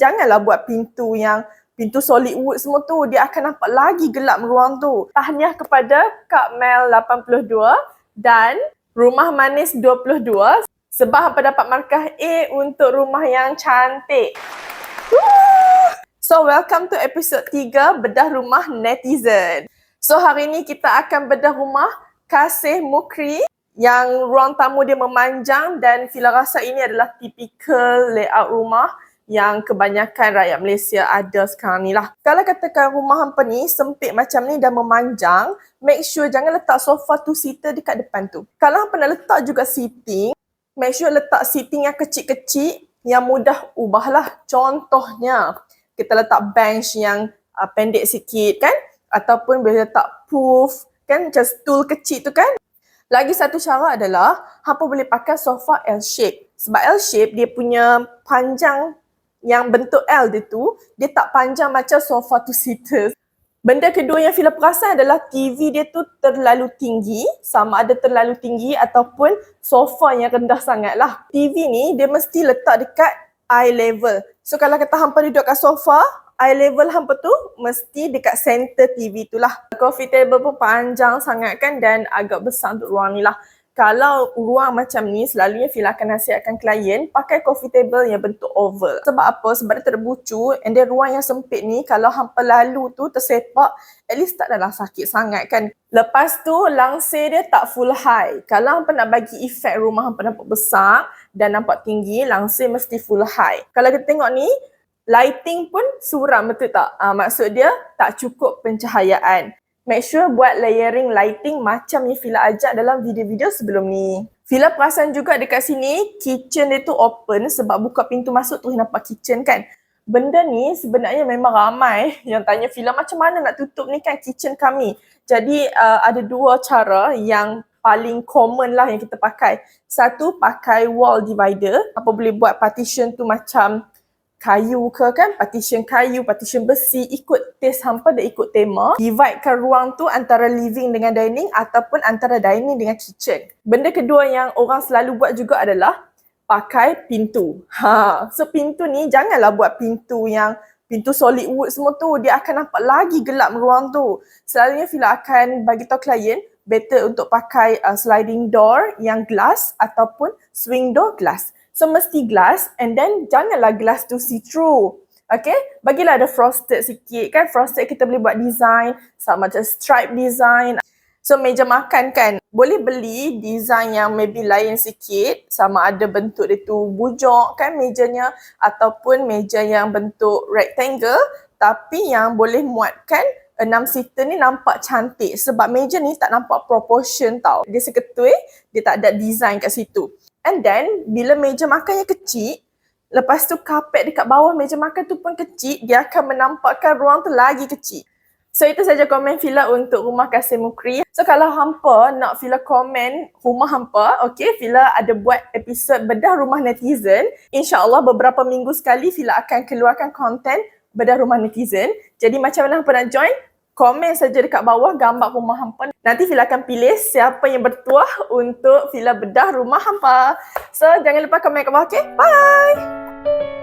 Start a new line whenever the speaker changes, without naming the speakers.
Janganlah buat pintu solid wood semua tu. Dia akan nampak lagi gelap ruang tu. Tahniah kepada Kak Mel 82 dan Rumah Manis 22 sebab hampa dapat markah A untuk rumah yang cantik. So, welcome to episod 3 Bedah Rumah Netizen. So, hari ni kita akan bedah rumah Kasih Mukri yang ruang tamu dia memanjang dan Fila rasa ini adalah tipikal layout rumah yang kebanyakan rakyat Malaysia ada sekarang ni lah. Kalau katakan rumah hampa ni sempit macam ni dan memanjang, make sure jangan letak sofa two-seater dekat depan tu. Kalau hampa nak letak juga seating, make sure letak seating yang kecil-kecil yang mudah ubahlah. Contohnya, kita letak bench yang pendek sikit kan, ataupun boleh letak puff kan, macam stool kecil tu kan. Lagi satu cara adalah hampa boleh pakai sofa L-shape. Sebab L-shape dia punya panjang yang bentuk L dia tu, dia tak panjang macam sofa two-seater. Benda kedua yang Fila perasan adalah TV dia tu terlalu tinggi, sama ada terlalu tinggi ataupun sofa yang rendah sangat lah. TV ni dia mesti letak dekat eye level. So kalau kata hampa duduk kat sofa, eye level hampa tu mesti dekat center TV tu lah. Coffee table pun panjang sangat kan dan agak besar untuk ruang ni lah. Kalau ruang macam ni, selalunya Fila akan nasihatkan klien pakai coffee table yang bentuk oval. Sebab apa? Sebab dia terbucu and then ruang yang sempit ni kalau hampa lalu tu tersepak, at least tak adalah sakit sangat kan. Lepas tu langsir dia tak full high. Kalau hampa nak bagi efek rumah hampa nampak besar dan nampak tinggi, langsir mesti full high. Kalau kita tengok ni, lighting pun suram, betul tak? Maksud dia tak cukup pencahayaan. Make sure buat layering lighting macam yang Fila ajak dalam video-video sebelum ni. Fila perasan juga dekat sini, kitchen dia tu open sebab buka pintu masuk tu nampak kitchen kan. Benda ni sebenarnya memang ramai yang tanya Fila macam mana nak tutup ni kan kitchen kami. Jadi ada dua cara yang paling common lah yang kita pakai. Satu, pakai wall divider. Apa boleh buat partition tu macam kayu ke kan, partition kayu, partition besi, ikut taste hampa dan ikut tema. Dividekan ruang tu antara living dengan dining ataupun antara dining dengan kitchen. Benda kedua yang orang selalu buat juga adalah pakai pintu. So pintu ni janganlah buat pintu solid wood semua tu, dia akan nampak lagi gelap ruang tu. Selalunya Fila akan bagi tahu klien better untuk pakai sliding door yang glass ataupun swing door glass. So mesti glass and then janganlah glass tu see through. Okay, bagilah ada frosted sikit kan. Frosted kita boleh buat design sama macam stripe design. So meja makan kan, boleh beli design yang maybe lain sikit, sama ada bentuk dia tu bujok kan mejanya ataupun meja yang bentuk rectangle tapi yang boleh muatkan 6 seater ni nampak cantik sebab meja ni tak nampak proportion tau. Dia seketui, dia tak ada design kat situ. And then, bila meja makan yang kecil, lepas tu kapet dekat bawah meja makan tu pun kecil, dia akan menampakkan ruang tu lagi kecil. So, itu saja komen Fila untuk rumah Kasih Mukri. So, kalau hampa nak Fila komen rumah hampa, okay, Fila ada buat episod bedah rumah netizen. InsyaAllah beberapa minggu sekali Fila akan keluarkan konten bedah rumah netizen. Jadi, macam mana hampa nak join? Komen saja dekat bawah gambar rumah hampa. Nanti Fila akan pilih siapa yang bertuah untuk Fila bedah rumah hampa. So, jangan lupa komen kat bawah, okay? Bye!